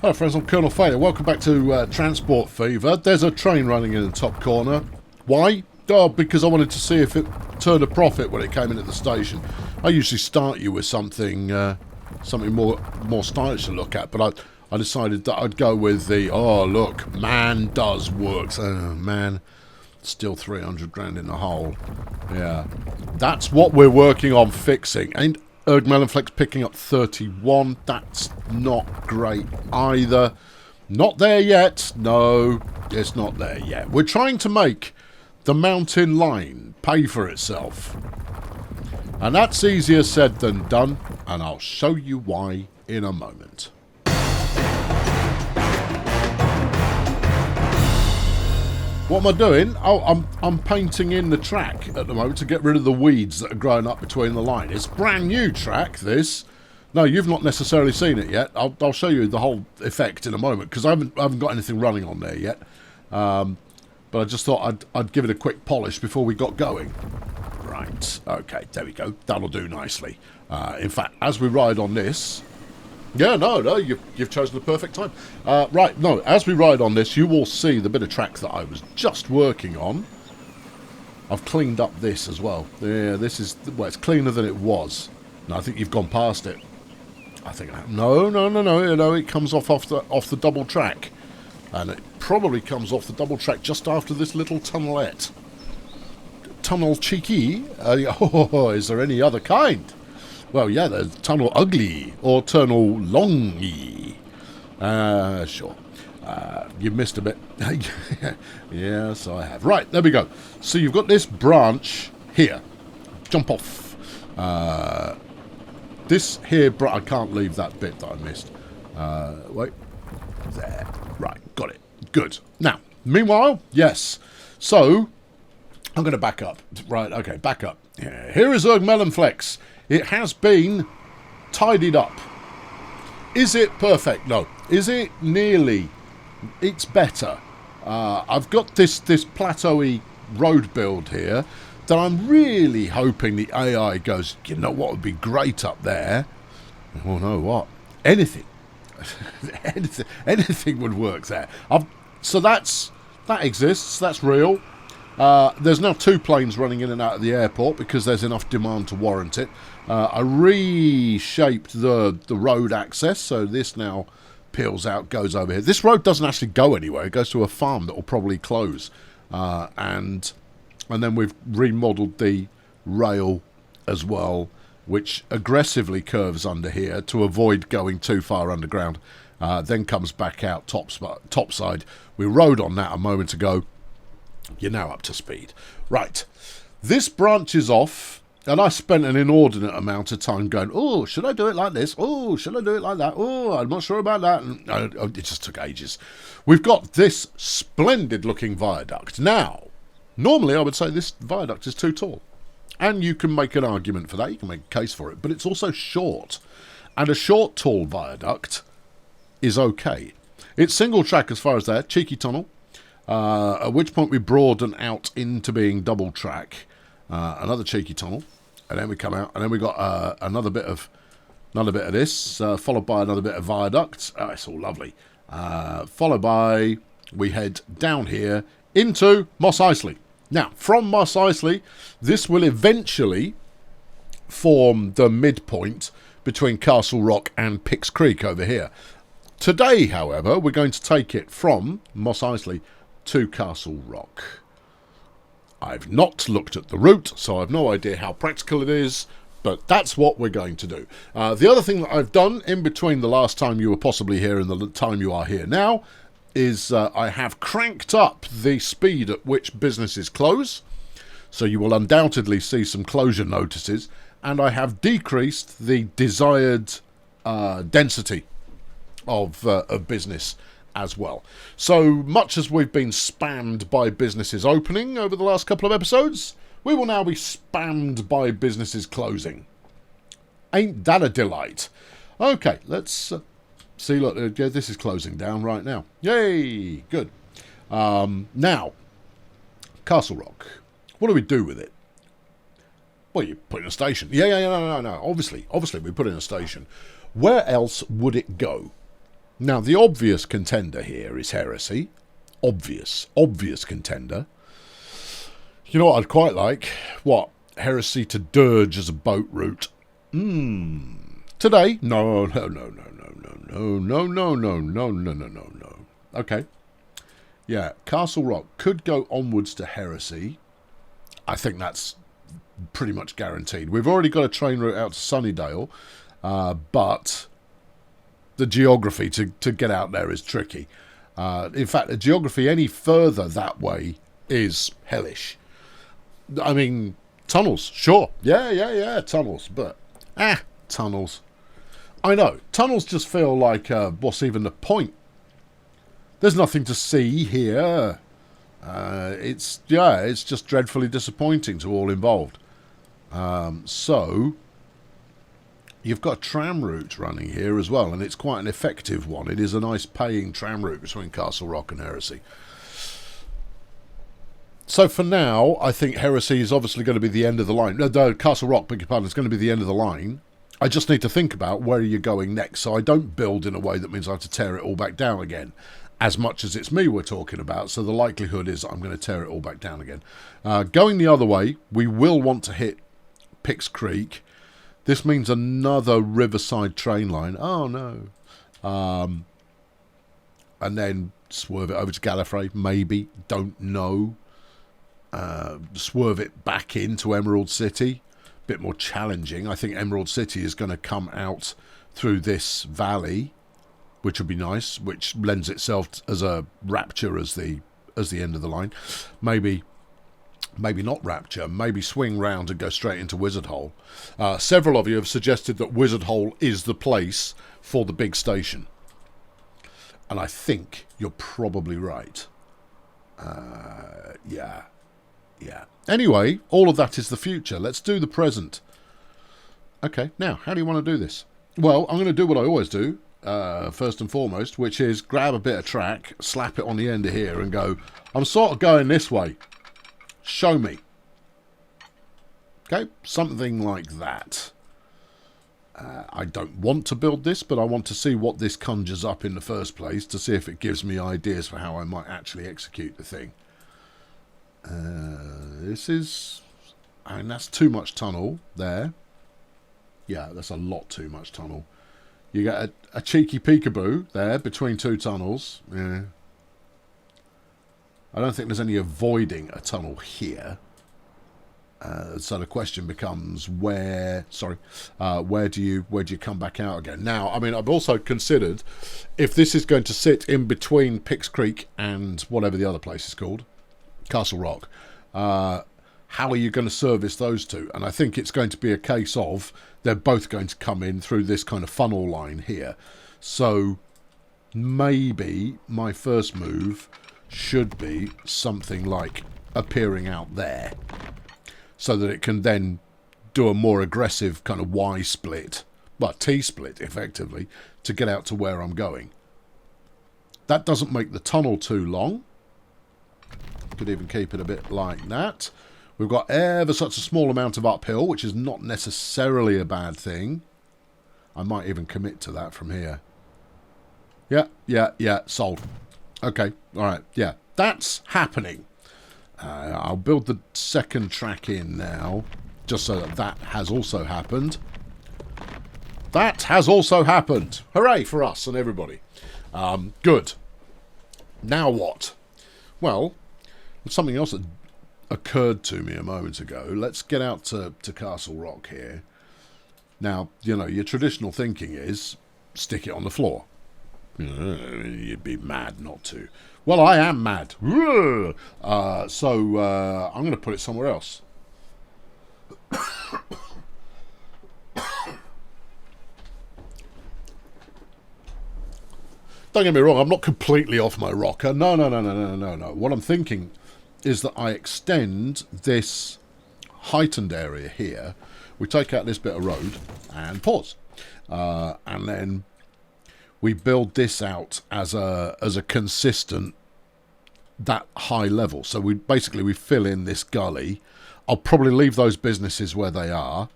Hello friends, I'm Colonel Failure. Welcome back to Transport Fever. There's a train running in the top corner. Why? Oh, because I wanted to see if it turned a profit when it came in at the station. I usually start you with something more stylish to look at, but I decided that I'd go with the, oh look, man does works. Oh man, still 300 grand in the hole. Yeah, that's what we're working on fixing. Ain't Urrgmelonflex picking up 31. That's not great either. Not there yet. No, it's not there yet. We're trying to make the mountain line pay for itself. And that's easier said than done. And I'll show you why in a moment. What am I doing? Oh, I'm painting in the track at the moment to get rid of the weeds that are growing up between the line. It's brand new track, this. No, you've not necessarily seen it yet. I'll show you the whole effect in a moment, because I haven't got anything running on there yet. But I just thought I'd give it a quick polish before we got going. Right, okay, there we go. That'll do nicely. In fact, as we ride on this... Yeah, no, you've chosen the perfect time. Right, no, as we ride on this, you will see the bit of track that I was just working on. I've cleaned up this as well. Yeah, this is, well, it's cleaner than it was. No, I think you've gone past it. I think, no, it comes off the double track. And it probably comes off the double track just after this little tunnelette. Tunnel cheeky? Is there any other kind? Well, yeah, there's tunnel ugly or tunnel longy. Sure. You've missed a bit. Yes, I have. Right, there we go. So you've got this branch here. Jump off. This here, I can't leave that bit that I missed. Wait. There. Right, got it. Good. Now, meanwhile, yes. So, I'm going to back up. Right, okay, back up. Here is Urrgmelonflex. It has been tidied up. Is it perfect? No. Is it nearly? It's better. I've got this plateauy road build here that I'm really hoping the AI goes, you know what would be great up there? Oh no, what? Anything. anything would work there. So that exists. That's real. There's now 2 planes running in and out of the airport because there's enough demand to warrant it. I reshaped the road access, so this now peels out, goes over here. This road doesn't actually go anywhere. It goes to a farm that will probably close. And then we've remodeled the rail as well, which aggressively curves under here to avoid going too far underground. Then comes back out topside. We rode on that a moment ago. You're now up to speed. Right. This branches off, and I spent an inordinate amount of time going, oh, should I do it like this? Oh, should I do it like that? Oh, I'm not sure about that. And it just took ages. We've got this splendid-looking viaduct. Now, normally I would say this viaduct is too tall. And you can make an argument for that. You can make a case for it. But it's also short. And a short, tall viaduct is okay. It's single track as far as that. Cheeky tunnel. At which point we broaden out into being double track, another cheeky tunnel, and then we come out, and then we got another bit of this, followed by another bit of viaduct. Oh, it's all lovely. Followed by we head down here into Mos Eisley. Now, from Mos Eisley, this will eventually form the midpoint between Castle Rock and Pix Creek over here. Today, however, we're going to take it from Mos Eisley to Castle Rock. I've not looked at the route, so I've no idea how practical it is, but that's what we're going to do. The other thing that I've done in between the last time you were possibly here and the time you are here now is I have cranked up the speed at which businesses close, so you will undoubtedly see some closure notices, and I have decreased the desired density of business as well. So much as we've been spammed by businesses opening over the last couple of episodes, we will now be spammed by businesses closing. Ain't that a delight? Okay, let's see, look, this is closing down right now. Yay, good. Now, Castle Rock. What do we do with it? Well, you put in a station. No. Obviously we put in a station. Where else would it go? Now, the obvious contender here is Heresy. Obvious contender. You know what I'd quite like? What? Heresy to Dirge as a boat route. Today? No. Okay. Yeah, Castle Rock could go onwards to Heresy. I think that's pretty much guaranteed. We've already got a train route out to Sunnydale, but the geography to get out there is tricky. In fact, the geography any further that way is hellish. I mean, tunnels, sure. Yeah, tunnels. But, tunnels. I know, tunnels just feel like, what's even the point? There's nothing to see here. It's just dreadfully disappointing to all involved. So, you've got a tram route running here as well, and it's quite an effective one. It is a nice paying tram route between Castle Rock and Heresy. So for now, I think Heresy is obviously going to be the end of the line. No, Castle Rock, beg your pardon, is going to be the end of the line. I just need to think about where you're going next, so I don't build in a way that means I have to tear it all back down again. As much as it's me we're talking about, so the likelihood is I'm going to tear it all back down again. Going the other way, we will want to hit Pix Creek. This means another Riverside train line. Oh, no. And then swerve it over to Gallifrey, maybe. Don't know. Swerve it back into Emerald City. Bit more challenging. I think Emerald City is going to come out through this valley, which would be nice, which lends itself as a Rapture as the end of the line. Maybe not Rapture. Maybe swing round and go straight into Wizard Hole. Several of you have suggested that Wizard Hole is the place for the big station. And I think you're probably right. Yeah. Anyway, all of that is the future. Let's do the present. Okay, now, how do you want to do this? Well, I'm going to do what I always do, first and foremost, which is grab a bit of track, slap it on the end of here and go, I'm sort of going this way. Show me. Okay, something like that. I don't want to build this, but I want to see what this conjures up in the first place to see if it gives me ideas for how I might actually execute the thing. This is... I mean, that's too much tunnel there. Yeah, that's a lot too much tunnel. You get a cheeky peekaboo there between two tunnels. Yeah. I don't think there's any avoiding a tunnel here. So the question becomes where do you come back out again? Now, I mean, I've also considered if this is going to sit in between Pix Creek and whatever the other place is called, Castle Rock, how are you going to service those two? And I think it's going to be a case of they're both going to come in through this kind of funnel line here. So maybe my first move should be something like appearing out there so that it can then do a more aggressive kind of Y split, well, T split effectively, to get out to where I'm going. That doesn't make the tunnel too long. Could even keep it a bit like that. We've got ever such a small amount of uphill, which is not necessarily a bad thing. I might even commit to that from here. Yeah, sold. Okay, alright, yeah, that's happening. I'll build the second track in now, just so that has also happened. That has also happened. Hooray for us and everybody. Good. Now what? Well, something else that occurred to me a moment ago. Let's get out to Castle Rock here. Now, you know, your traditional thinking is stick it on the floor. You'd be mad not to. Well, I am mad. So I'm going to put it somewhere else. Don't get me wrong, I'm not completely off my rocker. No. What I'm thinking is that I extend this heightened area here. We take out this bit of road and pause. And then we build this out as a consistent, that high level. So we fill in this gully. I'll probably leave those businesses where they are.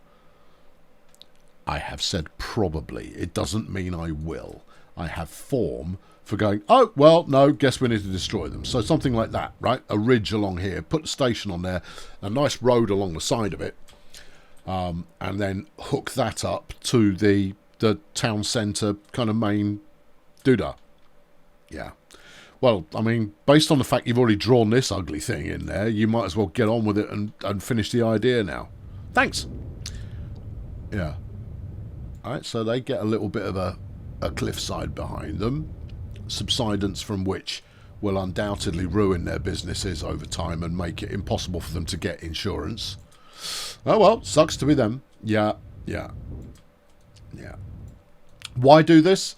I have said probably. It doesn't mean I will. I have form for going, oh, well, no, guess we need to destroy them. So something like that, right? A ridge along here, put a station on there, a nice road along the side of it, and then hook that up to the town centre kind of main doodah. Yeah. Well, I mean, based on the fact you've already drawn this ugly thing in there, you might as well get on with it and finish the idea now. Thanks. Yeah. All right, so they get a little bit of a cliffside behind them, subsidence from which will undoubtedly ruin their businesses over time and make it impossible for them to get insurance. Oh well, sucks to be them. Yeah. Why do this?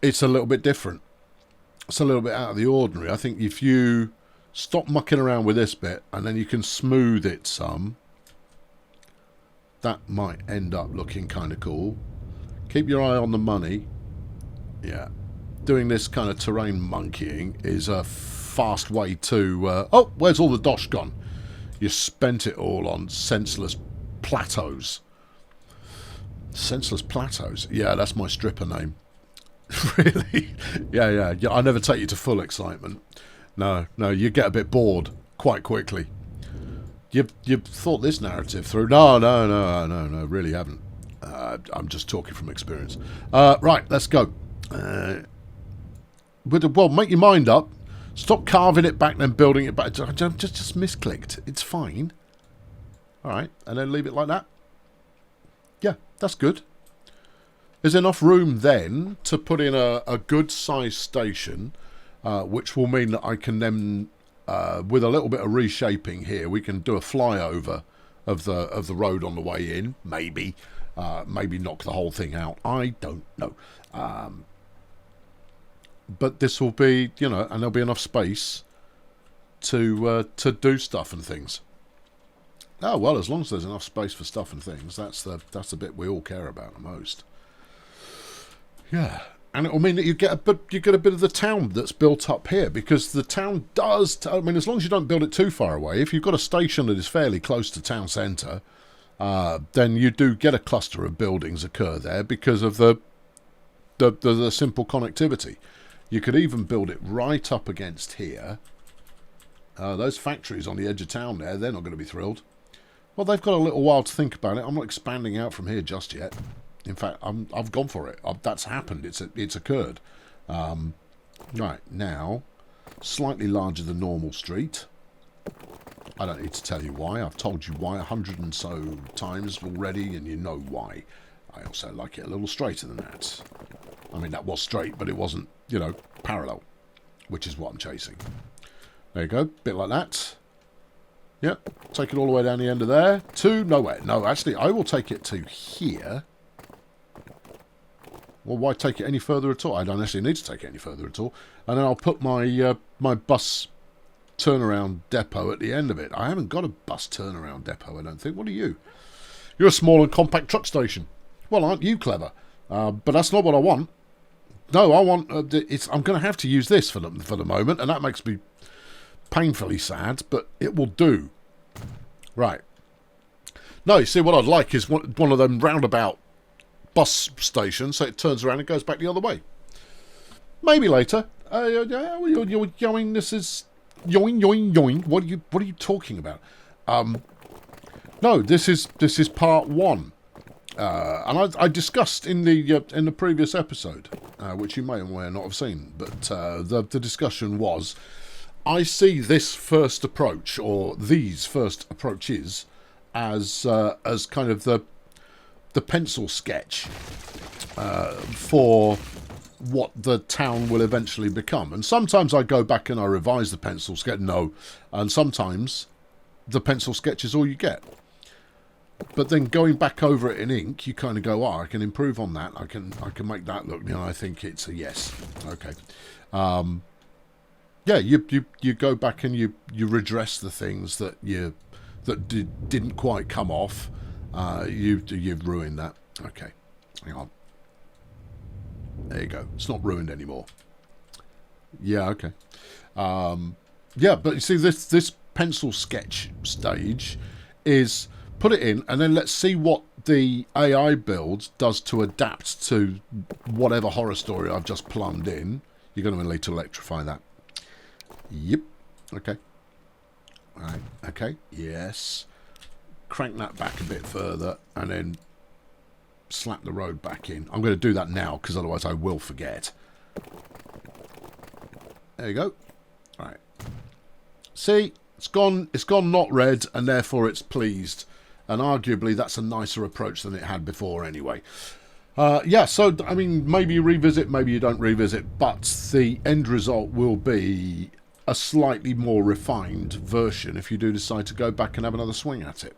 It's a little bit different. It's a little bit out of the ordinary. I think if you stop mucking around with this bit and then you can smooth it some, that might end up looking kind of cool. Keep your eye on the money. Yeah. Doing this kind of terrain monkeying is a fast way to... oh, where's all the dosh gone? You spent it all on senseless plateaus. Senseless plateaus? Yeah, that's my stripper name. Really? Yeah. I never take you to full excitement. No, you get a bit bored quite quickly. You've thought this narrative through? No, really haven't. I'm just talking from experience. Right, let's go. Well, make your mind up. Stop carving it back, then building it back. Just misclicked. It's fine. All right, and then leave it like that. Yeah, that's good. There's enough room then to put in a good-sized station, which will mean that I can then, with a little bit of reshaping here, we can do a flyover of the road on the way in. Maybe knock the whole thing out. I don't know. But this will be, and there'll be enough space to do stuff and things. Oh well, as long as there's enough space for stuff and things, that's the bit we all care about the most. Yeah, and it will mean that you get a bit of the town that's built up here, because the town does. I mean, as long as you don't build it too far away, if you've got a station that is fairly close to town centre, then you do get a cluster of buildings occur there because of the simple connectivity. You could even build it right up against here. Those factories on the edge of town there, they're not going to be thrilled. Well, they've got a little while to think about it. I'm not expanding out from here just yet. In fact, I've gone for it. That's happened. It's occurred. Right, now, slightly larger than normal street. I don't need to tell you why. I've told you why 100 and so times already, and you know why. I also like it a little straighter than that. I mean, that was straight, but it wasn't, parallel, which is what I'm chasing. There you go, bit like that. Yep, take it all the way down the end of there to nowhere. No, actually, I will take it to here. Well, why take it any further at all? I don't actually need to take it any further at all. And then I'll put my my bus turnaround depot at the end of it. I haven't got a bus turnaround depot, I don't think. What are you? You're a small and compact truck station. Well, aren't you clever? But that's not what I want. No, I want... I'm going to have to use this for the moment, and that makes me painfully sad, but it will do. Right. No, you see, what I'd like is one of them roundabout bus stations, so it turns around and goes back the other way. Maybe later. You're yoing. This is yoing. What are you talking about? No, this is part one, and I discussed in the previous episode, which you may or may not have seen, but the discussion was, I see this first approach, or these first approaches, as kind of the pencil sketch for what the town will eventually become. And sometimes I go back and I revise the pencil sketch. No. And sometimes the pencil sketch is all you get. But then going back over it in ink, you kind of go, oh, I can improve on that. I can make that look. I think it's a yes. Okay. Yeah, you go back and you redress the things that didn't quite come off. You've ruined that. Okay, hang on. There you go. It's not ruined anymore. Yeah, okay. Yeah, but you see, this pencil sketch stage is put it in, and then let's see what the AI build does to adapt to whatever horror story I've just plumbed in. You're going to need to electrify that. Yep. Okay. All right. Okay. Yes. Crank that back a bit further and then slap the road back in. I'm going to do that now because otherwise I will forget. There you go. All right. See, it's gone not red and therefore it's pleased. And arguably that's a nicer approach than it had before anyway. Yeah, so, I mean, maybe you revisit, maybe you don't revisit, but the end result will be a slightly more refined version if you do decide to go back and have another swing at it.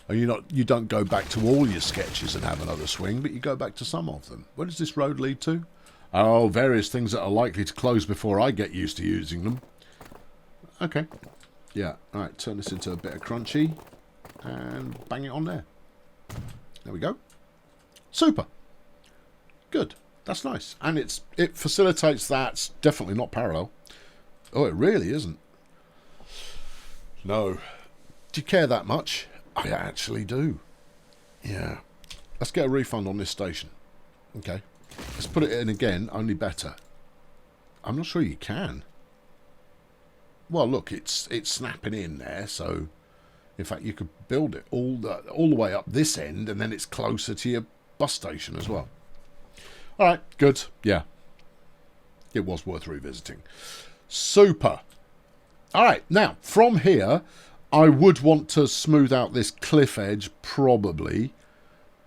And you don't go back to all your sketches and have another swing, but you go back to some of them. Where does this road lead to? Oh, various things that are likely to close before I get used to using them. Okay. Yeah, alright, turn this into a bit of crunchy and bang it on there. There we go. Super. Good. That's nice. And it facilitates that. It's definitely not parallel. Oh, it really isn't. No. Do you care that much? I actually do. Yeah. Let's get a refund on this station. Okay. Let's put it in again, only better. I'm not sure you can. Well, look, it's snapping in there, so in fact you could build it all the way up this end, and then it's closer to your bus station as well. All right, good. Yeah. It was worth revisiting. Super. All right, now, from here, I would want to smooth out this cliff edge, probably.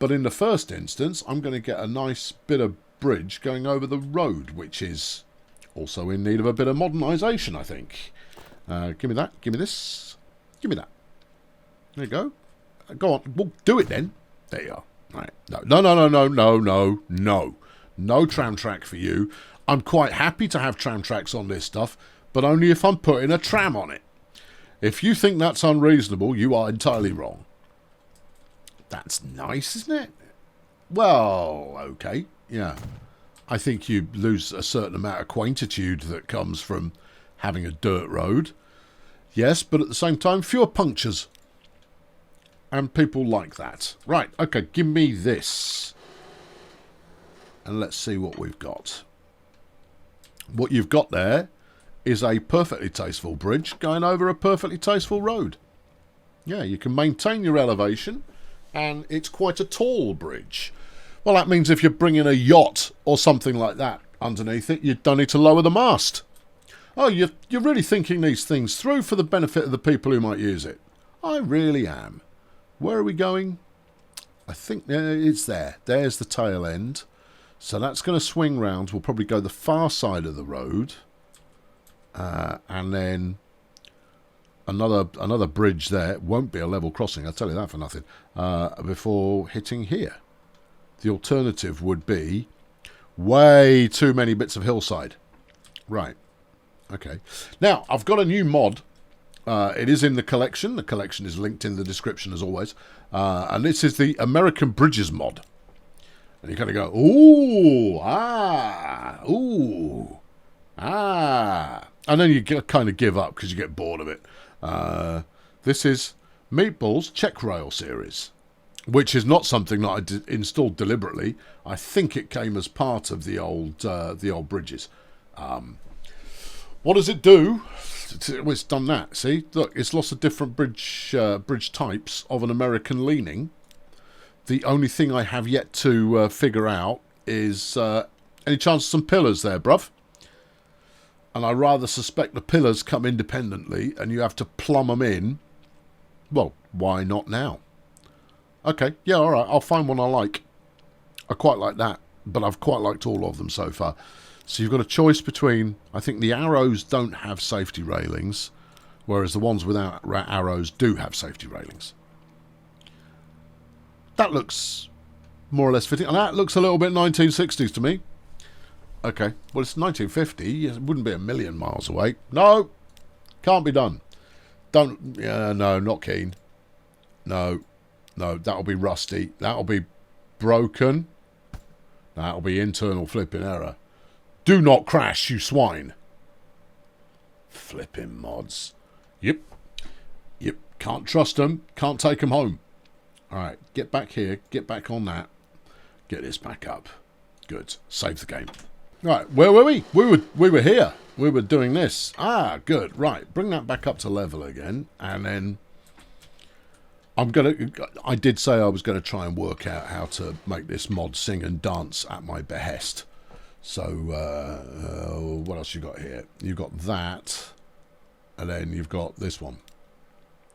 But in the first instance, I'm going to get a nice bit of bridge going over the road, which is also in need of a bit of modernisation, I think. Give me that. Give me this. Give me that. There you go. Go on. Well, do it then. There you are. All right. No. No tram track for you. I'm quite happy to have tram tracks on this stuff, but only if I'm putting a tram on it. If you think that's unreasonable, you are entirely wrong. That's nice, isn't it? Well, okay. Yeah. I think you lose a certain amount of quaintitude that comes from having a dirt road. Yes, but at the same time, fewer punctures. And people like that. Right, okay, give me this. And let's see what we've got. What you've got there is a perfectly tasteful bridge going over a perfectly tasteful road. Yeah, you can maintain your elevation, and it's quite a tall bridge. Well, that means if you're bringing a yacht or something like that underneath it, you don't need to lower the mast. Oh, you're really thinking these things through for the benefit of the people who might use it. I really am. Where are we going? I think it's there. There's the tail end. So that's going to swing round. We'll probably go the far side of the road. And then another bridge there. It won't be a level crossing, I'll tell you that for nothing. Before hitting here. The alternative would be way too many bits of hillside. Right. Okay. Now, I've got a new mod. It is in the collection. The collection is linked in the description as always. And this is the American Bridges mod. And you kind of go, ooh, ah, ooh, ah. And then you kind of give up because you get bored of it. This is Meatball's Check Rail series, which is not something that I installed deliberately. I think it came as part of the old bridges. What does it do? It's done that. See, look, it's lots of different bridge types of an American leaning. The only thing I have yet to figure out is any chance of some pillars there, bruv. And I rather suspect the pillars come independently and you have to plumb them in. Well, why not now? Okay, yeah, all right, I'll find one I like. I quite like that, but I've quite liked all of them so far. So you've got a choice between, I think the arrows don't have safety railings, whereas the ones without arrows do have safety railings. That looks more or less fitting. And that looks a little bit 1960s to me. Okay, well, it's 1950. It wouldn't be a million miles away. No, can't be done. Don't, no, not keen. No, that'll be rusty. That'll be broken. That'll be internal flipping error. Do not crash, you swine. Flipping mods. Yep. Can't trust them. Can't take them home. All right, get back here. Get back on that. Get this back up. Good. Save the game. Right, where were we? We were here. We were doing this. Ah, good. Right, bring that back up to level again, and then I did say I was going to try and work out how to make this mod sing and dance at my behest. So, what else you got here? You've got that, and then you've got this one.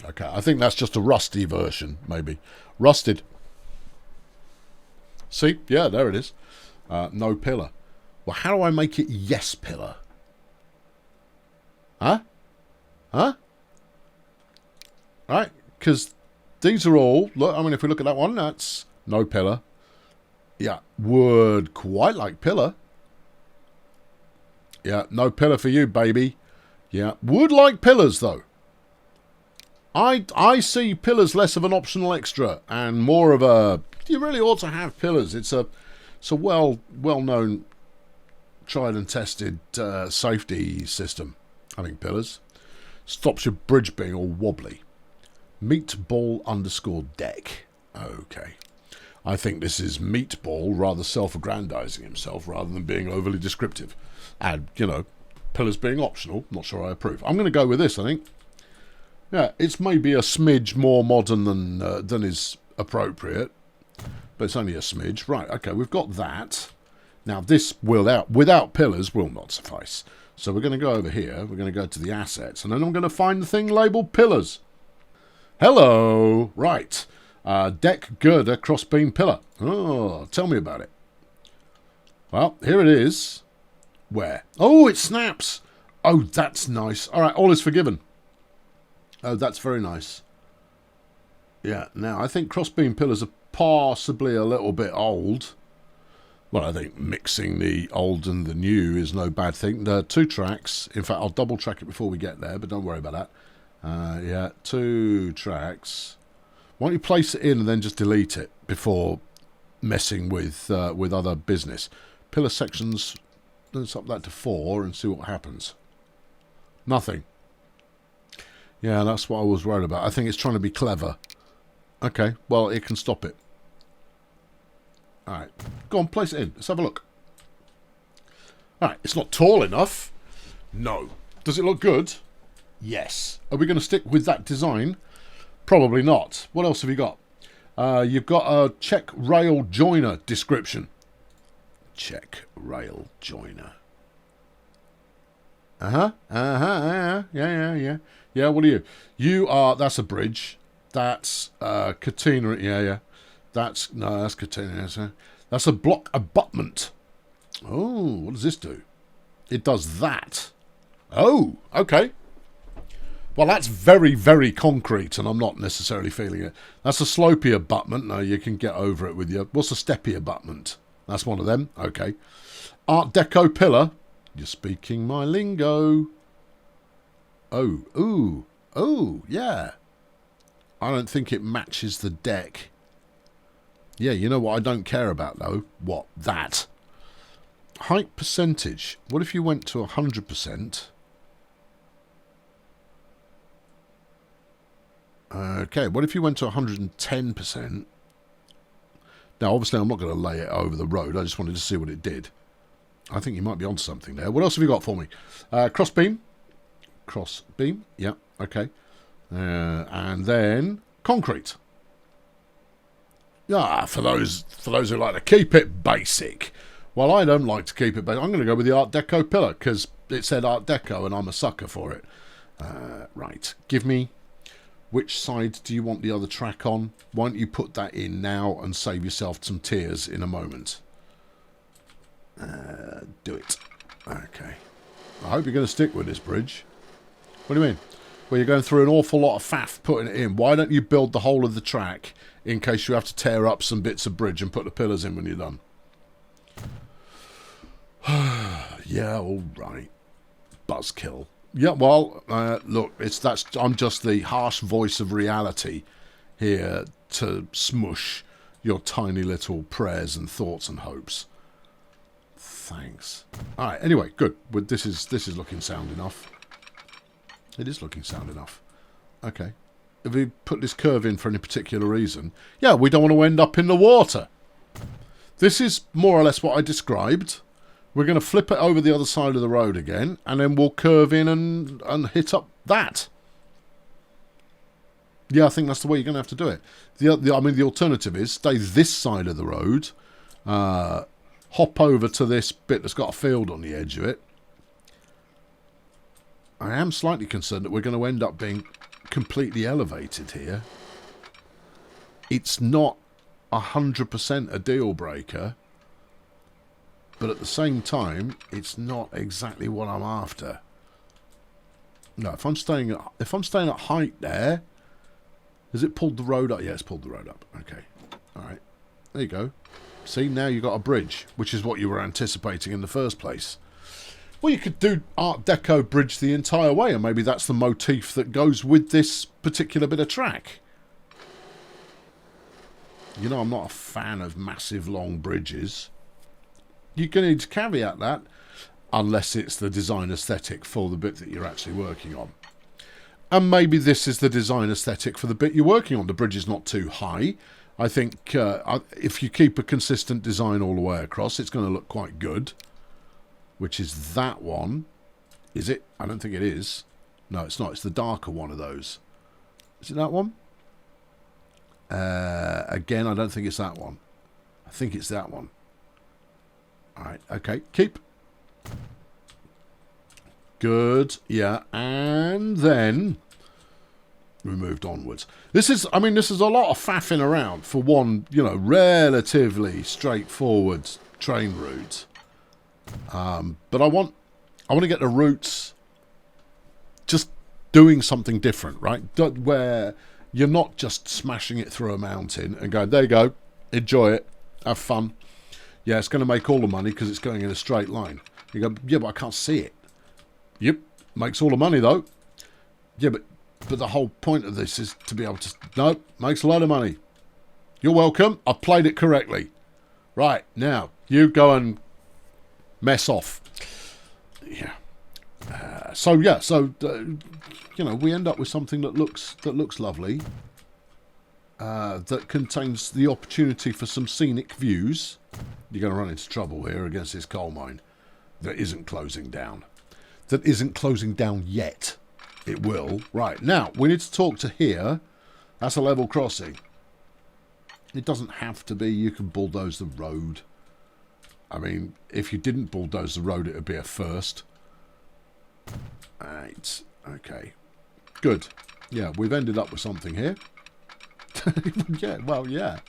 Okay, I think that's just a rusty version, maybe. Rusted. See? Yeah, there it is. No pillar. Well, how do I make it yes pillar? Huh? Huh? Right, because these are all... Look, I mean, if we look at that one, that's no pillar. Yeah, would quite like pillar. Yeah, no pillar for you, baby. Yeah, would like pillars, though. I see pillars less of an optional extra and more of a... You really ought to have pillars. It's a well-known, tried and tested safety system, having pillars. Stops your bridge being all wobbly. Meatball_deck. Okay. I think this is Meatball rather self-aggrandizing himself rather than being overly descriptive. And, you know, pillars being optional. Not sure I approve. I'm going to go with this, I think. Yeah, it's maybe a smidge more modern than is appropriate. But it's only a smidge. Right, okay, we've got that. Now, this without pillars will not suffice. So we're going to go over here. We're going to go to the assets. And then I'm going to find the thing labelled pillars. Hello. Right. Deck, girder, crossbeam, pillar. Oh, tell me about it. Well, here it is. Where? Oh, it snaps. Oh, that's nice. All right, all is forgiven. Oh, that's very nice. Yeah, now, I think crossbeam pillars are possibly a little bit old. Well, I think mixing the old and the new is no bad thing. There are 2 tracks. In fact, I'll double track it before we get there, but don't worry about that. Yeah, 2 tracks. Why don't you place it in and then just delete it before messing with other business? Pillar sections, let's up that to 4 and see what happens. Nothing. Yeah, that's what I was worried about. I think it's trying to be clever. Okay, well, it can stop it. Alright, go on, place it in. Let's have a look. Alright, it's not tall enough. No. Does it look good? Yes. Are we going to stick with that design? Probably not. What else have you got? You've got a check rail joiner description. Check rail joiner. Yeah. Yeah, what are you? You are, that's a bridge. That's Katina, yeah. That's Katina. That's a block abutment. Oh, what does this do? It does that. Oh, okay. Well, that's very, very concrete, and I'm not necessarily feeling it. That's a slopey abutment. No, you can get over it with your... What's a steppy abutment? That's one of them. Okay. Art Deco pillar. You're speaking my lingo. Oh, yeah. I don't think it matches the deck. Yeah, you know what I don't care about, though? What? That. Height percentage. What if you went to 100%? Okay, what if you went to 110%? Now, obviously, I'm not going to lay it over the road. I just wanted to see what it did. I think you might be onto something there. What else have you got for me? Crossbeam. Crossbeam. Yeah, okay. And then concrete. Yeah, for those who like to keep it basic. Well, I don't like to keep it basic. I'm going to go with the Art Deco pillar because it said Art Deco and I'm a sucker for it. Right, give me... Which side do you want the other track on? Why don't you put that in now and save yourself some tears in a moment? Do it. Okay. I hope you're going to stick with this bridge. What do you mean? Well, you're going through an awful lot of faff putting it in. Why don't you build the whole of the track in case you have to tear up some bits of bridge and put the pillars in when you're done? Yeah, all right. Buzzkill. Yeah, well, look, I'm just the harsh voice of reality here to smush your tiny little prayers and thoughts and hopes. Thanks. All right. Anyway, good. This is looking sound enough. It is looking sound enough. Okay. put this curve in for any particular reason, yeah, we don't want to end up in the water. This is more or less what I described. We're going to flip it over the other side of the road again, and then we'll curve in and hit up that. Yeah, I think that's the way you're going to have to do it. I mean, the alternative is stay this side of the road, hop over to this bit that's got a field on the edge of it. I am slightly concerned that we're going to end up being completely elevated here. It's not 100% a deal breaker, but at the same time, it's not exactly what I'm after. No, if I'm staying at height there, has it pulled the road up? Yeah, it's pulled the road up. Okay, all right, there you go. See, now you've got a bridge, which is what you were anticipating in the first place. Well, you could do Art Deco bridge the entire way, and maybe that's the motif that goes with this particular bit of track. You know, I'm not a fan of massive long bridges. You're going to need to caveat that, unless it's the design aesthetic for the bit that you're actually working on. And maybe this is the design aesthetic for the bit you're working on. The bridge is not too high. I think if you keep a consistent design all the way across, it's going to look quite good. Which is that one. Is it? I don't think it is. No, it's not. It's the darker one of those. Is it that one? Again, I don't think it's that one. I think it's that one. Alright, okay. Keep. Good. Yeah. And then we moved onwards. This is a lot of faffing around for one, relatively straightforward train route. But I want to get the roots just doing something different, right? Where you're not just smashing it through a mountain and going, there you go, enjoy it, have fun. Yeah, it's going to make all the money because it's going in a straight line. You go, yeah, but I can't see it. Yep, makes all the money though. Yeah, but the whole point of this is to be able to... No, makes a lot of money. You're welcome. I've played it correctly. Right, now, you go and mess off. Yeah. We end up with something that looks lovely, that contains the opportunity for some scenic views. You're going to run into trouble here against this coal mine that isn't closing down. That isn't closing down yet. It will. Right, now, we need to talk to here. That's a level crossing. It doesn't have to be. You can bulldoze the road. I mean, if you didn't bulldoze the road, it would be a first. Right. Okay. Good. Yeah, we've ended up with something here. Yeah, well, yeah.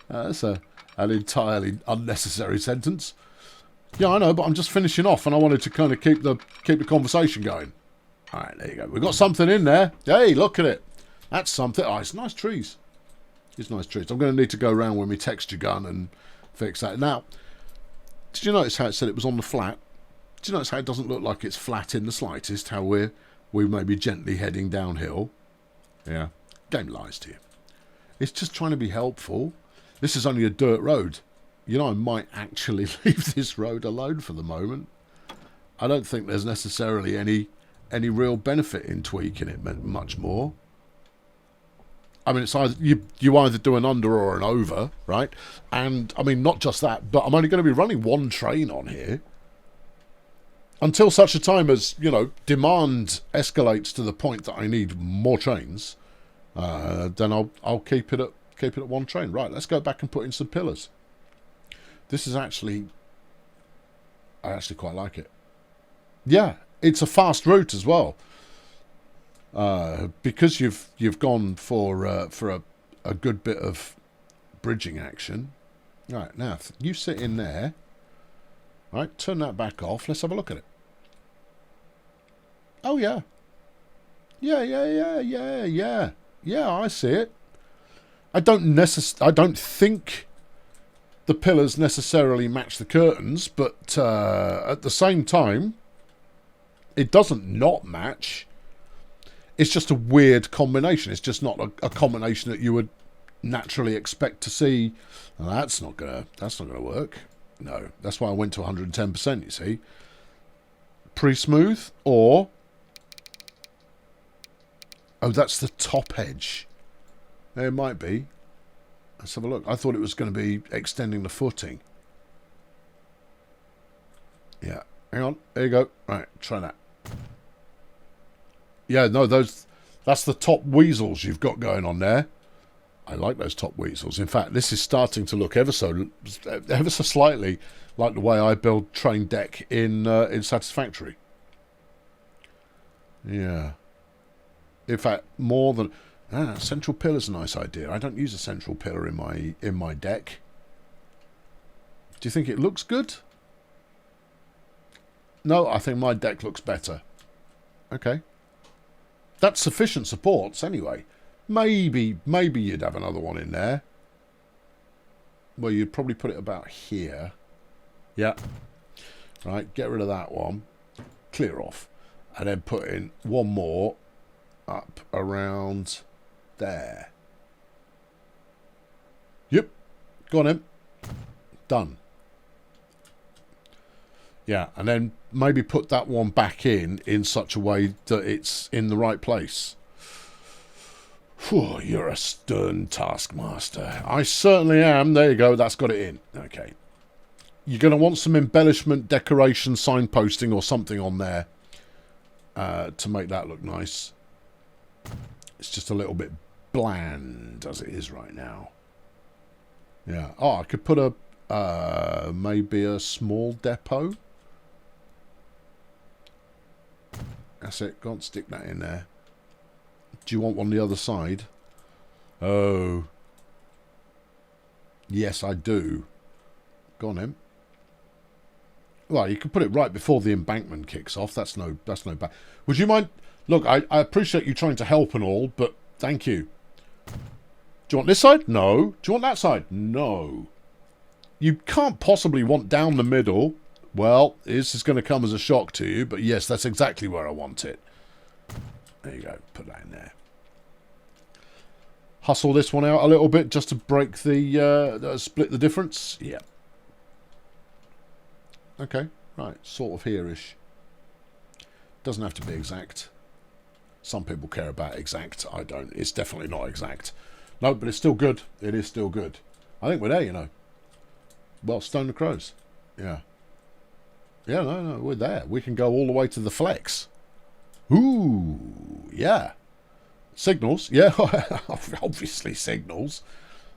That's an entirely unnecessary sentence. Yeah, I know, but I'm just finishing off, and I wanted to kind of keep the conversation going. All right, there you go. We've got something in there. Hey, look at it. That's something. Oh, it's nice trees. It's nice trees. I'm going to need to go around with my texture gun and fix that. Now, did you notice how it said it was on the flat? Did you notice how it doesn't look like it's flat in the slightest? How we may be gently heading downhill. Yeah, game lies to you. It's just trying to be helpful. This is only a dirt road. You know, I might actually leave this road alone for the moment. I don't think there's necessarily any real benefit in tweaking it much more. I mean, it's either you either do an under or an over, right? And I mean, not just that, but I'm only going to be running one train on here until such a time as demand escalates to the point that I need more trains. Then I'll keep it at one train. Right, let's go back and put in some pillars. This is I actually quite like it. Yeah, it's a fast route as well. Because you've gone for a good bit of bridging action. Right, now you sit in there. Right, turn that back off. Let's have a look at it. Oh yeah. Yeah, I see it. I don't think the pillars necessarily match the curtains, but at the same time, it doesn't not match. It's just a weird combination. It's just not a combination that you would naturally expect to see. Well, that's not gonna work. No, that's why I went to 110%. You see, pre-smooth or Oh, that's the top edge. It might be. Let's have a look. I thought it was going to be extending the footing. Yeah. Hang on. There you go. Right, try that. Yeah, no, that's the top weasels you've got going on there. I like those top weasels. In fact, this is starting to look ever so slightly like the way I build train deck in Satisfactory. Yeah. In fact, more than central pillar's a nice idea. I don't use a central pillar in my deck. Do you think it looks good? No, I think my deck looks better. Okay. That's sufficient supports anyway. Maybe you'd have another one in there. Well, you'd probably put it about here. Yeah. Right, get rid of that one. Clear off. And then put in one more up around there. Yep. Go on in. Done. Yeah, and then maybe put that one back in such a way that it's in the right place. Whew, you're a stern taskmaster. I certainly am. There you go. That's got it in. Okay. You're going to want some embellishment, decoration, signposting or something on there to make that look nice. It's just a little bit bland as it is right now. Yeah. Oh, I could put maybe a small depot. That's it. Go on, stick that in there. Do you want one on the other side? Oh. Yes, I do. Go on in. Well, you can put it right before the embankment kicks off. That's no bad. Would you mind? Look, I appreciate you trying to help and all, but thank you. Do you want this side? No. Do you want that side? No. You can't possibly want down the middle. Well, this is going to come as a shock to you, but yes, that's exactly where I want it. There you go. Put that in there. Hustle this one out a little bit just to break the split the difference. Yeah. Okay. Right. Sort of here-ish. Doesn't have to be exact. Some people care about exact. I don't. It's definitely not exact. No, but it's still good. It is still good. I think we're there, you know. Well, Stone the Crows. Yeah. Yeah, no, we're there. We can go all the way to the flex. Ooh, yeah. Signals, yeah, obviously signals.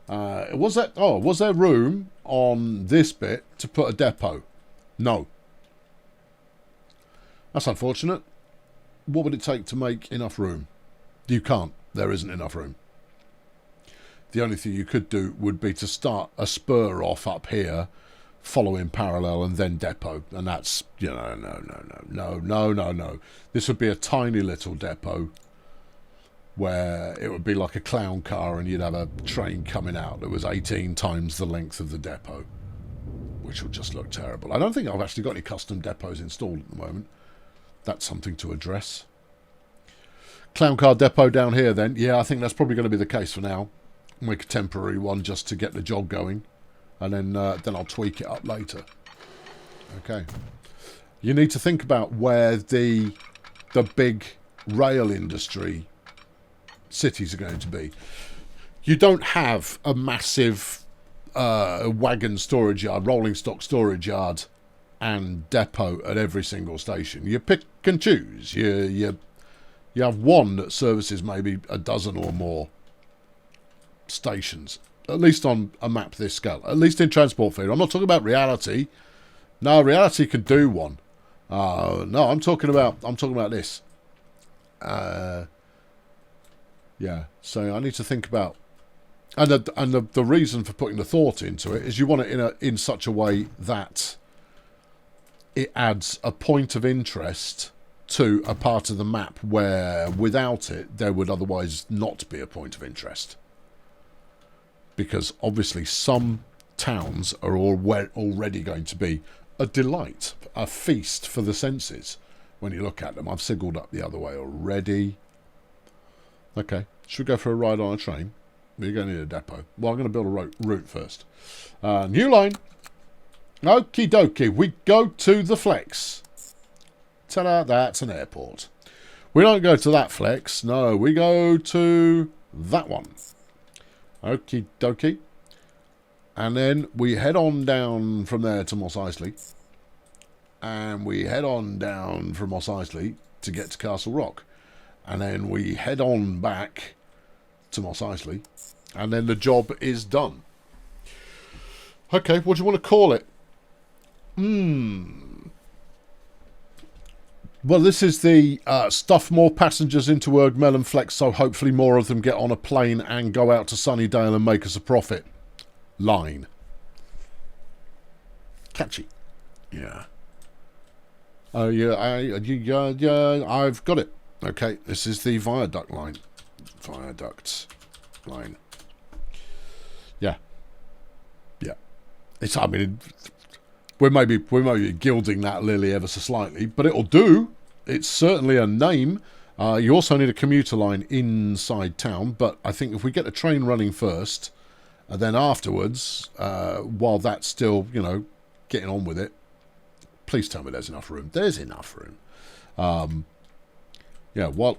Was there room on this bit to put a depot? No. That's unfortunate. What would it take to make enough room? You can't. There isn't enough room. The only thing you could do would be to start a spur off up here, follow in parallel and then depot, and that's, you know, no. This would be a tiny little depot where it would be like a clown car and you'd have a train coming out that was 18 times the length of the depot, which would just look terrible. I don't think I've actually got any custom depots installed at the moment. That's something to address. Clown car depot down here then. Yeah, I think that's probably going to be the case for now. Make a temporary one just to get the job going. And then I'll tweak it up later. Okay. You need to think about where the big rail industry cities are going to be. You don't have a massive wagon storage yard, rolling stock storage yard and depot at every single station. You pick and choose. You have one that services maybe a dozen or more stations. At least on a map this scale. At least in Transport Feeder. I'm not talking about Reality. No, Reality can do one. No, I'm talking about this. Yeah. So I need to think about, and the reason for putting the thought into it is you want it in such a way that it adds a point of interest to a part of the map where without it there would otherwise not be a point of interest. Because obviously some towns are already going to be a delight, a feast for the senses when you look at them. I've signalled up the other way already. Okay, should we go for a ride on a train? We're going to need a depot. Well, I'm going to build a route first. New line. Okie dokie, we go to the flex. Ta-da, that's an airport. We don't go to that flex. No, we go to that one. Okie dokie. And then we head on down from there to Mos Eisley. And we head on down from Mos Eisley to get to Castle Rock. And then we head on back to Mos Eisley. And then the job is done. Okay, what do you want to call it? Well, this is the stuff more passengers into Urrgmelonflex, so hopefully more of them get on a plane and go out to Sunnydale and make us a profit. Line. Catchy. Yeah. Oh, yeah, I've got it. Okay, this is the viaduct line. Viaduct line. Yeah. Yeah. It's, I mean, we may be gilding that lily ever so slightly, but it'll do. It's certainly a name. You also need a commuter line inside town, but I think if we get the train running first, and then afterwards, while that's still, you know, getting on with it, please tell me there's enough room. There's enough room. Yeah, what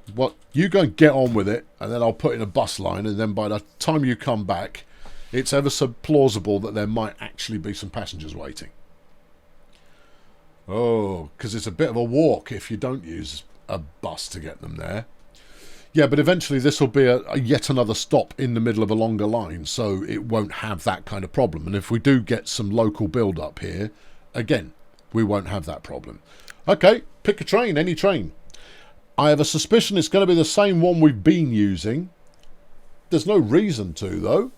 you go and get on with it, and then I'll put in a bus line, and then by the time you come back, it's ever so plausible that there might actually be some passengers waiting. Oh, because it's a bit of a walk if you don't use a bus to get them there. Yeah, but eventually this will be a yet another stop in the middle of a longer line, so it won't have that kind of problem. And if we do get some local build-up here, again, we won't have that problem. Okay, pick a train, any train. I have a suspicion it's going to be the same one we've been using. There's no reason to, though.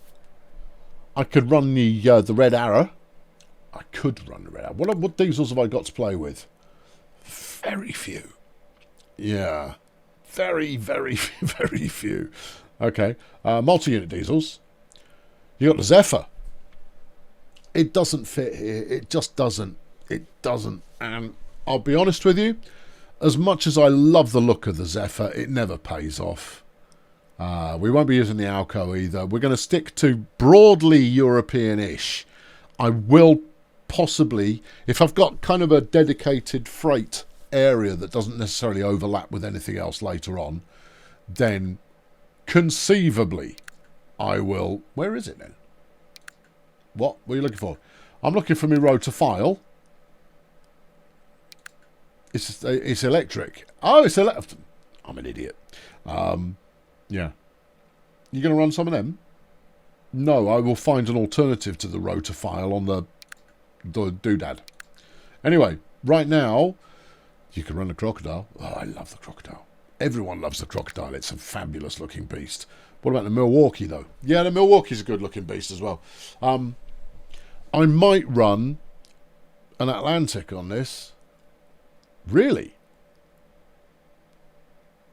I could run the Red Arrow. I could run the Red Arrow. What diesels have I got to play with? Very few. Yeah. Very, very, very few. Okay. Multi-unit diesels. You got the Zephyr. It doesn't fit here. It just doesn't. It doesn't. And I'll be honest with you, as much as I love the look of the Zephyr, it never pays off. We won't be using the Alco either. We're going to stick to broadly European-ish. I will possibly, if I've got kind of a dedicated freight area that doesn't necessarily overlap with anything else later on, then conceivably I will... Where is it then? What are you looking for? I'm looking for my road to file. It's electric. Oh, it's electric. I'm an idiot. Yeah. You going to run some of them? No, I will find an alternative to the rotor-file on the doodad. Anyway, right now, you can run the crocodile. Oh, I love the crocodile. Everyone loves the crocodile. It's a fabulous-looking beast. What about the Milwaukee, though? Yeah, the Milwaukee's a good-looking beast as well. I might run an Atlantic on this. Really?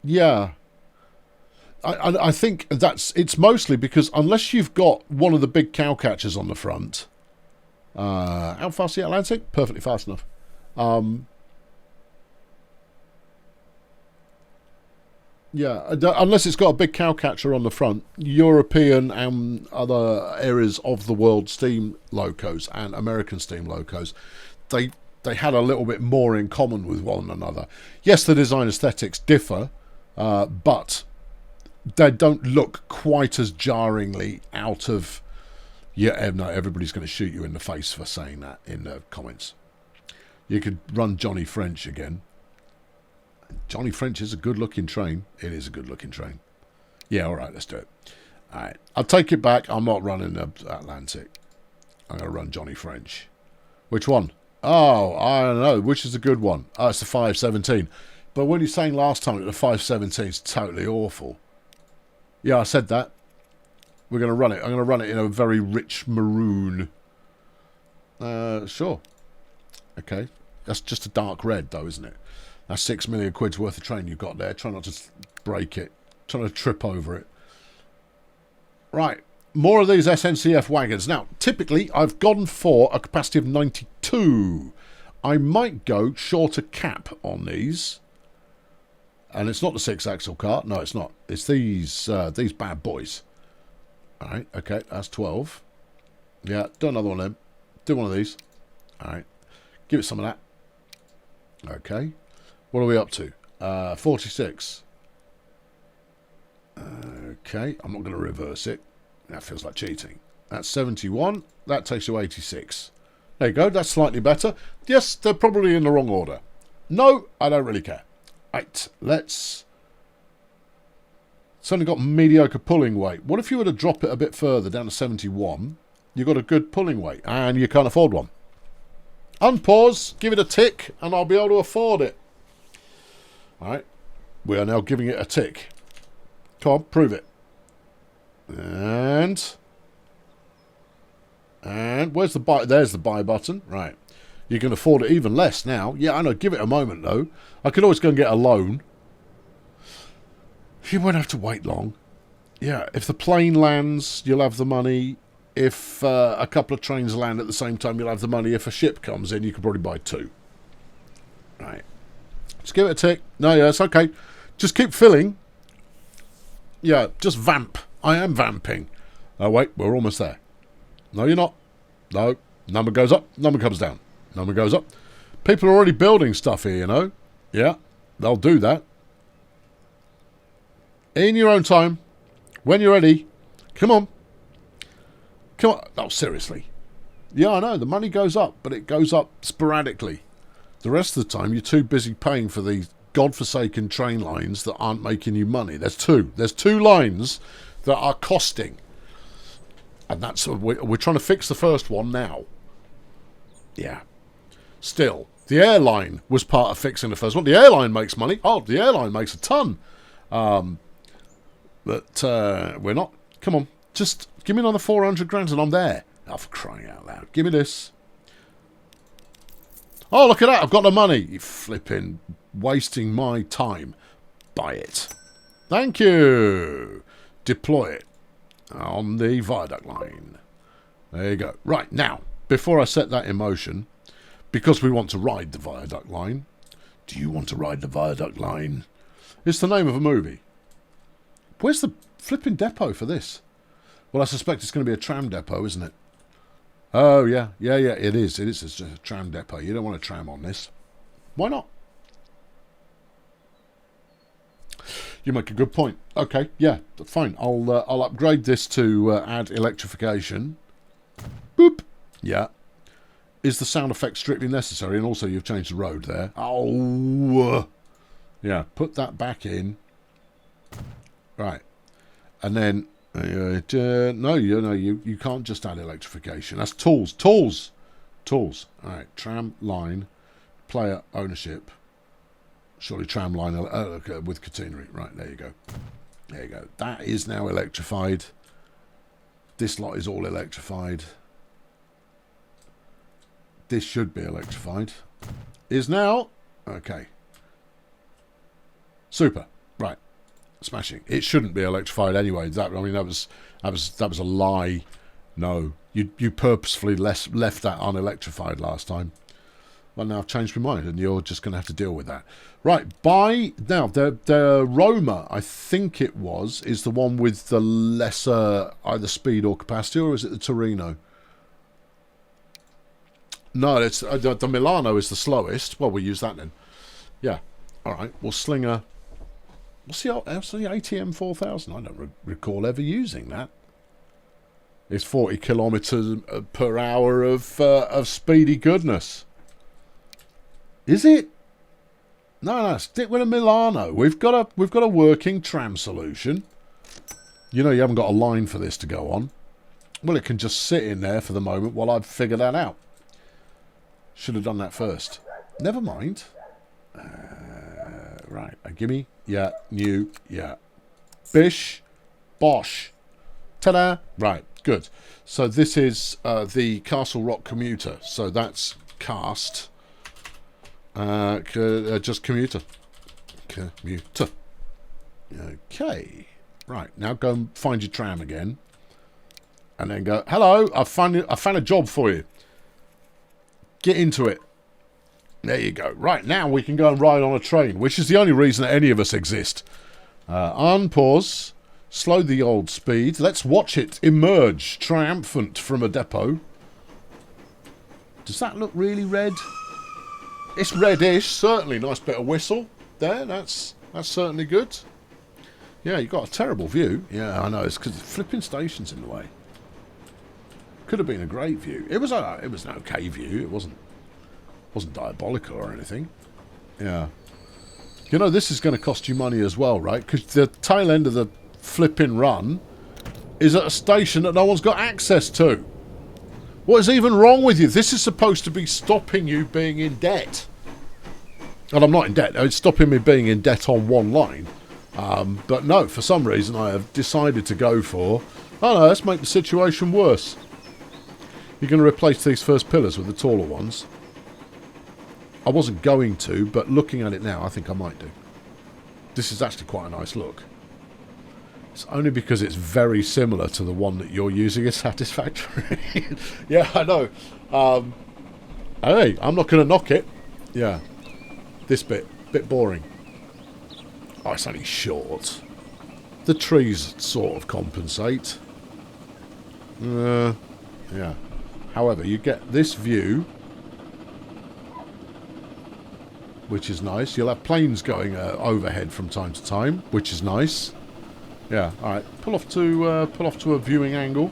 Yeah. I think it's mostly because unless you've got one of the big cow catchers on the front, how fast is the Atlantic? Perfectly fast enough. Yeah, unless it's got a big cow catcher on the front, European and other areas of the world steam locos and American steam locos, they had a little bit more in common with one another. Yes, the design aesthetics differ, but they don't look quite as jarringly out of... Yeah, no, everybody's going to shoot you in the face for saying that in the comments. You could run Johnny French again. Johnny French is a good-looking train. It is a good-looking train. Yeah, all right, let's do it. All right, I'll take it back. I'm not running the Atlantic. I'm going to run Johnny French. Which one? Oh, I don't know. Which is a good one? Oh, it's the 517. But when you were saying last time that the 517 is totally awful. Yeah, I said that. We're going to run it. I'm going to run it in a very rich maroon. Sure. Okay. That's just a dark red, though, isn't it? That's 6 million quid's worth of train you've got there. Try not to break it. Try not to trip over it. Right. More of these SNCF wagons. Now, typically, I've gone for a capacity of 92. I might go shorter cap on these. And it's not the 6-axle cart. No, it's not. It's these bad boys. All right. Okay. That's 12. Yeah. Do another one of them. Do one of these. All right. Give it some of that. Okay. What are we up to? 46. Okay, I'm not going to reverse it. That feels like cheating. That's 71. That takes you 86. There you go. That's slightly better. Yes, they're probably in the wrong order. No, I don't really care. Right, let's... It's only got mediocre pulling weight. What if you were to drop it a bit further, down to 71? You've got a good pulling weight, and you can't afford one. Unpause, give it a tick, and I'll be able to afford it. Alright, we are now giving it a tick. Come on, prove it. And where's the buy? There's the buy button. Right. You can afford it even less now. Yeah, I know. Give it a moment, though. I could always go and get a loan. You won't have to wait long. Yeah, if the plane lands, you'll have the money. If a couple of trains land at the same time, you'll have the money. If a ship comes in, you can probably buy 2. Right. Just give it a tick. No, yeah, it's okay. Just keep filling. Yeah, just vamp. I am vamping. Oh, wait, we're almost there. No, you're not. No. Number goes up, number comes down. Number goes up. People are already building stuff here, you know. Yeah, they'll do that. In your own time. When you're ready. Come on. Come on. Oh, seriously. Yeah, I know. The money goes up, but it goes up sporadically. The rest of the time, you're too busy paying for these godforsaken train lines that aren't making you money. There's 2. There's 2 lines that are costing. And that's we're trying to fix the first one now. Yeah. Still, the airline was part of fixing the first one. The airline makes money. Oh, the airline makes a ton. But we're not. Come on. Just give me another 400 grand and I'm there. Oh, for crying out loud. Give me this. Oh, look at that. I've got the money. You flipping wasting my time. Buy it. Thank you. Deploy it on the viaduct line. There you go. Right, now, before I set that in motion, because we want to ride the viaduct line. Do you want to ride the viaduct line? It's the name of a movie. Where's the flipping depot for this? Well, I suspect it's going to be a tram depot, isn't it? Oh, yeah. Yeah, it is. It is. It's just a tram depot. You don't want a tram on this. Why not? You make a good point. Okay, yeah, fine. I'll upgrade this to add electrification. Boop. Yeah. Is the sound effect strictly necessary? And also, you've changed the road there. Oh. Yeah, put that back in. Right. And then... no, you can't just add electrification. That's tools. Tools. All right. Tram line. Player ownership. Surely tram line with catenary. Right, there you go. There you go. That is now electrified. This lot is all electrified. This should be electrified. Is now. Okay. Super. Right. Smashing. It shouldn't be electrified anyway. That was a lie. No, you purposefully left that unelectrified last time. Well, now I've changed my mind, and you're just going to have to deal with that. Right, now the Roma, I think it is the one with the lesser either speed or capacity, or is it the Torino? No, it's the Milano is the slowest. Well, we'll use that then. Yeah. All right. We'll sling a. What's the ATM 4000? I don't recall ever using that. It's 40 kilometers per hour of speedy goodness. Is it? No, stick with a Milano. We've got a working tram solution. You know you haven't got a line for this to go on. Well, it can just sit in there for the moment while I figure that out. Should have done that first. Never mind. Right, gimme. Yeah, new. Yeah. Bish. Bosh. Ta-da. Right, good. So this is the Castle Rock commuter. So that's cast. Just commuter. Commuter. Okay. Right, now go and find your tram again. And then go, hello, I found a job for you. Get into it. There you go. Right, now we can go and ride on a train, which is the only reason that any of us exist. Unpause. Slow the old speed. Let's watch it emerge triumphant from a depot. Does that look really red? It's reddish, certainly. Nice bit of whistle. there. That's certainly good. Yeah, you got a terrible view. Yeah, I know. It's because the flipping station's in the way. Could have been a great view. It was an okay view. It wasn't diabolical or anything. Yeah. You know, this is going to cost you money as well, right? Because the tail end of the flipping run is at a station that no one's got access to. What is even wrong with you? This is supposed to be stopping you being in debt. And I'm not in debt. It's stopping me being in debt on one line. But no, for some reason I have decided to go for, oh no, let's make the situation worse. You're going to replace these first pillars with the taller ones. I wasn't going to, but looking at it now, I think I might do. This is actually quite a nice look. It's only because it's very similar to the one that you're using as satisfactory. Yeah, I know. Hey, I'm not going to knock it. Yeah. This bit boring. Oh, it's only short. The trees sort of compensate. Yeah. However, you get this view, which is nice. You'll have planes going overhead from time to time, which is nice. Yeah. All right. Pull off to a viewing angle.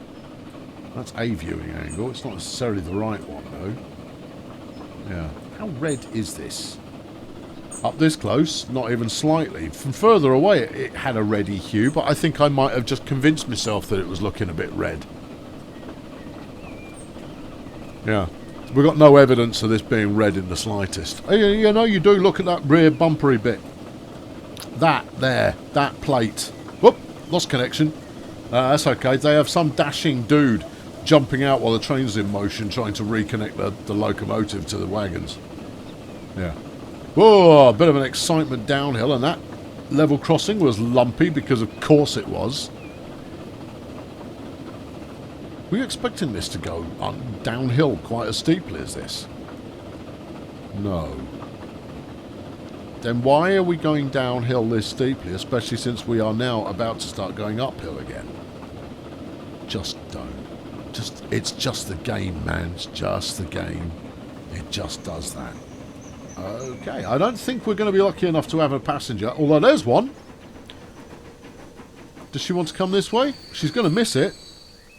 That's a viewing angle. It's not necessarily the right one though. Yeah. How red is this? Up this close, not even slightly. From further away, it had a reddy hue, but I think I might have just convinced myself that it was looking a bit red. Yeah. We've got no evidence of this being red in the slightest. You know, you do look at that rear bumpery bit. That plate. Whoop, lost connection. That's okay. They have some dashing dude jumping out while the train's in motion, trying to reconnect the locomotive to the wagons. Yeah. Whoa, a bit of an excitement downhill, and that level crossing was lumpy because of course it was. Were you expecting this to go downhill quite as steeply as this? No. Then why are we going downhill this steeply, especially since we are now about to start going uphill again? Just don't. It's just the game, man. It's just the game. It just does that. Okay, I don't think we're going to be lucky enough to have a passenger, although there's one. Does she want to come this way? She's going to miss it.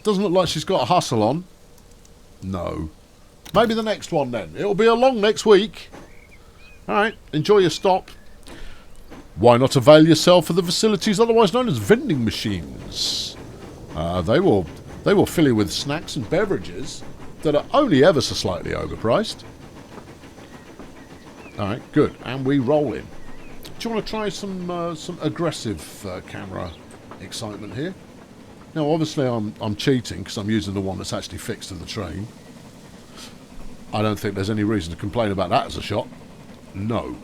Doesn't look like she's got a hustle on. No. Maybe the next one then. It'll be along next week. Alright, enjoy your stop. Why not avail yourself of the facilities otherwise known as vending machines? They will fill you with snacks and beverages that are only ever so slightly overpriced. Alright, good. And we roll in. Do you want to try some aggressive camera excitement here? Now, obviously, I'm cheating because I'm using the one that's actually fixed to the train. I don't think there's any reason to complain about that as a shot. No.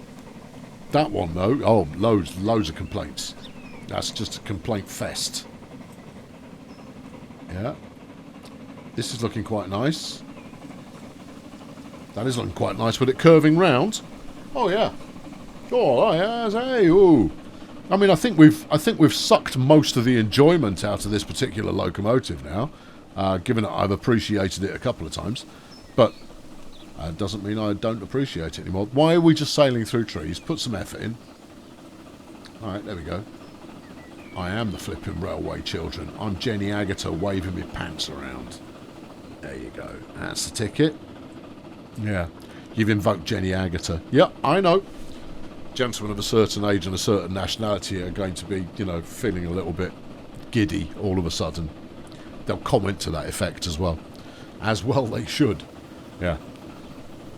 That one, though, oh, loads of complaints. That's just a complaint fest. Yeah. This is looking quite nice. That is looking quite nice with it curving round. Oh, yeah. Oh, yeah. Hey, ooh. I mean, I think we've sucked most of the enjoyment out of this particular locomotive now, given that I've appreciated it a couple of times, but doesn't mean I don't appreciate it anymore. Why are we just sailing through trees? Put some effort in. All right, there we go. I am the flipping railway children. I'm Jenny Agutter waving my pants around. There you go. That's the ticket. Yeah, you've invoked Jenny Agutter. Yep, I know. Gentlemen of a certain age and a certain nationality are going to be, you know, feeling a little bit giddy all of a sudden. They'll comment to that effect as well. As well they should. Yeah.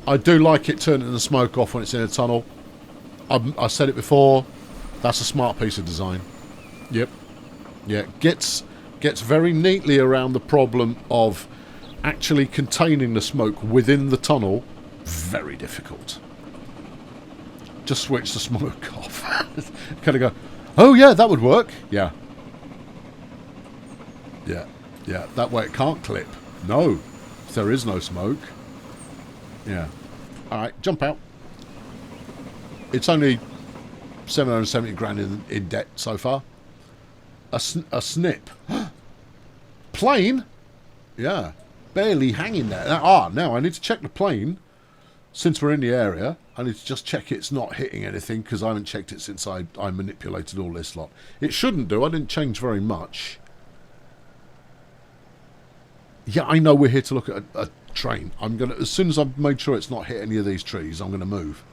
I do like it turning the smoke off when it's in a tunnel. I said it before. That's a smart piece of design. Yep. Yeah. Gets very neatly around the problem of actually containing the smoke within the tunnel. Very difficult. Just switch the smoke off. Kind of go, oh yeah, that would work. Yeah. Yeah. Yeah. That way it can't clip. No. If there is no smoke. Yeah. Alright, jump out. It's only 770 grand in debt so far. A snip. Plane? Yeah. Barely hanging there. Now I need to check the plane. since we're in the area, I need to just check it's not hitting anything, because I haven't checked it since I manipulated all this lot. It shouldn't do. I didn't change very much. Yeah, I know we're here to look at a train. I'm going to, as soon as I've made sure it's not hit any of these trees, I'm going to move.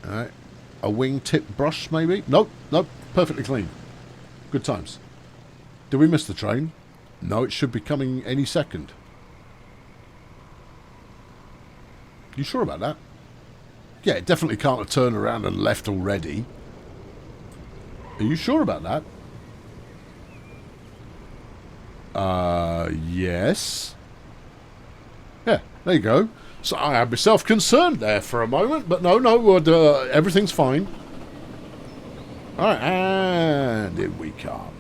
Alright. A wingtip brush, maybe? Nope, nope. Perfectly clean. Good times. Did we miss the train? No, it should be coming any second. You sure about that? Yeah, it definitely can't have turned around and left already. Are you sure about that? Yes. Yeah, there you go. So I had myself concerned there for a moment, but no, everything's fine. Alright, and in we come.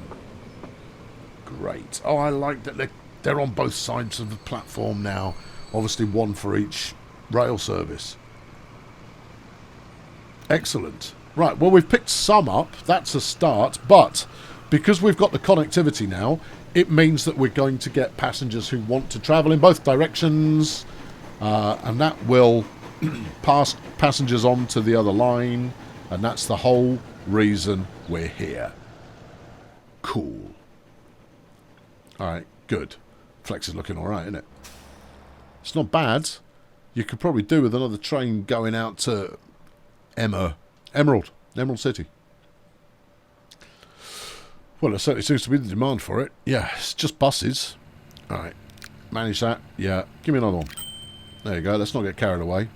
Great. Oh, I like that they're on both sides of the platform now. Obviously one for each rail service. Excellent. Right, well, we've picked some up. That's a start, but because we've got the connectivity now, it means that we're going to get passengers who want to travel in both directions, and that will pass passengers on to the other line, and that's the whole reason we're here. Cool. Alright, good. Flex is looking alright, isn't it? It's not bad. You could probably do with another train going out to Emerald City. Well, there certainly seems to be the demand for it. Yeah, it's just buses. Alright, manage that. Yeah, give me another one. There you go, let's not get carried away.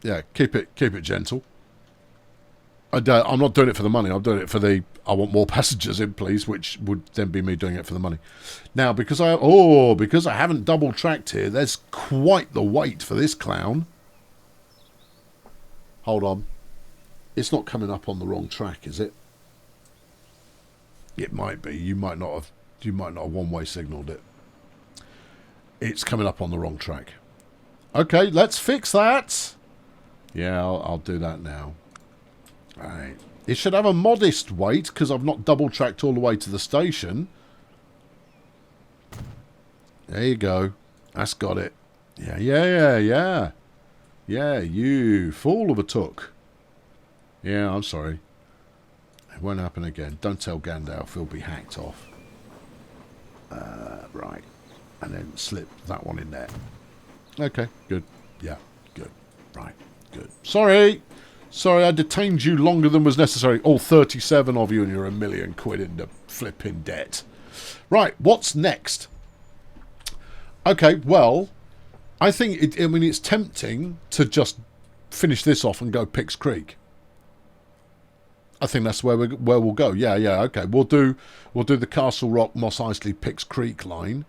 Yeah, keep it gentle. I'm not doing it for the money, I'm doing it for the... I want more passengers in, please, which would then be me doing it for the money. Now, because I haven't double-tracked here, there's quite the wait for this clown. Hold on. It's not coming up on the wrong track, is it? It might be. You might not have one-way signaled it. It's coming up on the wrong track. Okay, let's fix that. Yeah, I'll do that now. Right. It should have a modest wait because I've not double-tracked all the way to the station. There you go. That's got it. Yeah. Yeah, you fool of a took. Yeah, I'm sorry. It won't happen again. Don't tell Gandalf, he'll be hacked off. Right. And then slip that one in there. Okay, good. Yeah, good. Right, good. Sorry, I detained you longer than was necessary. All 37 of you, and you're £1 million into flipping debt. Right, what's next? Okay, well, I think it's tempting to just finish this off and go Pix Creek. I think that's where we'll go. Yeah, okay. We'll do the Castle Rock, Moss Isley, Pix Creek line,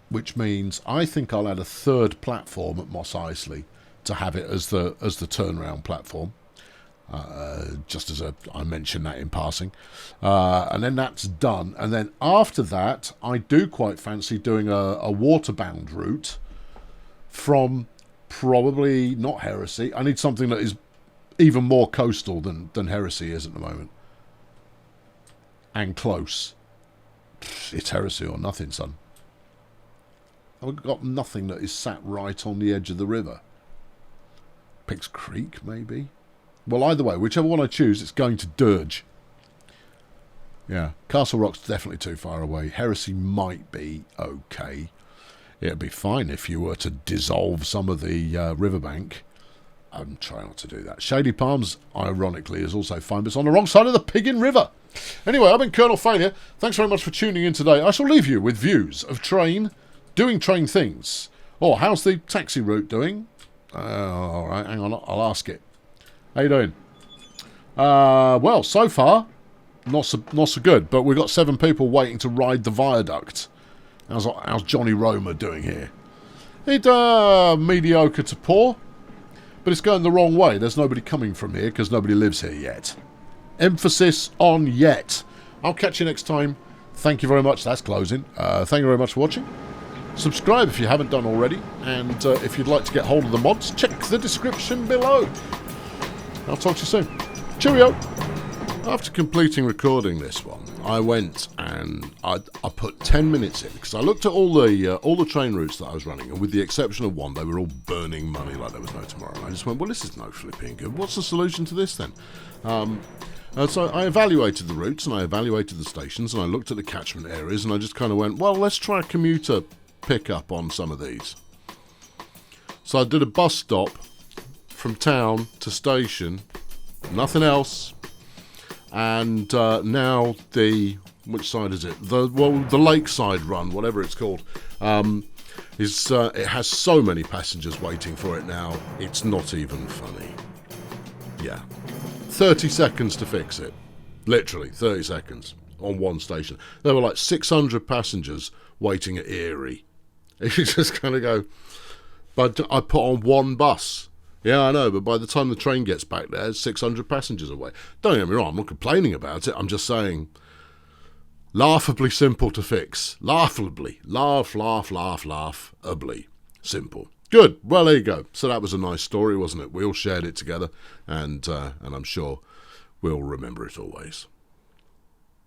which means I think I'll add a third platform at Moss Isley to have it as the turnaround platform. Just as I mentioned that in passing, and then that's done. And then after that, I do quite fancy doing a waterbound route from probably not Heresy. I need something that is even more coastal than Heresy is at the moment, and close. It's Heresy or nothing, son. I've got nothing that is sat right on the edge of the river. Pix Creek, maybe. Well, either way, whichever one I choose, it's going to dirge. Yeah, Castle Rock's definitely too far away. Heresy might be okay. It'd be fine if you were to dissolve some of the riverbank. I'm trying not to do that. Shady Palms, ironically, is also fine, but it's on the wrong side of the Piggin River. Anyway, I've been Colonel Failure. Thanks very much for tuning in today. I shall leave you with views of train doing train things. Oh, how's the taxi route doing? All right, hang on, I'll ask it. How you doing? Well, so far, not so good, but we've got 7 people waiting to ride the viaduct. How's Johnny Roma doing here? It's mediocre to poor, but it's going the wrong way. There's nobody coming from here because nobody lives here yet. Emphasis on yet. I'll catch you next time. Thank you very much. That's closing. Thank you very much for watching. Subscribe if you haven't done already, and if you'd like to get hold of the mods, check the description below. I'll talk to you soon. Cheerio! After completing recording this one, I went and I put 10 minutes in because I looked at all the train routes that I was running, and with the exception of one, they were all burning money like there was no tomorrow. And I just went, well, this is no flipping good. What's the solution to this then? So I evaluated the routes and I evaluated the stations and I looked at the catchment areas and I just kind of went, well, let's try a commuter pickup on some of these. So I did a bus stop from town to station, nothing else. And now which side is it? The lakeside run, whatever it's called, it has so many passengers waiting for it now. It's not even funny. Yeah, 30 seconds to fix it, literally 30 seconds on one station. There were like 600 passengers waiting at Erie. You just kind of go, but I put on one bus. Yeah, I know, but by the time the train gets back there, 600 passengers away. Don't get me wrong, I'm not complaining about it. I'm just saying, laughably simple to fix. Laughably simple. Good. Well, there you go. So that was a nice story, wasn't it? We all shared it together, and I'm sure we'll remember it always.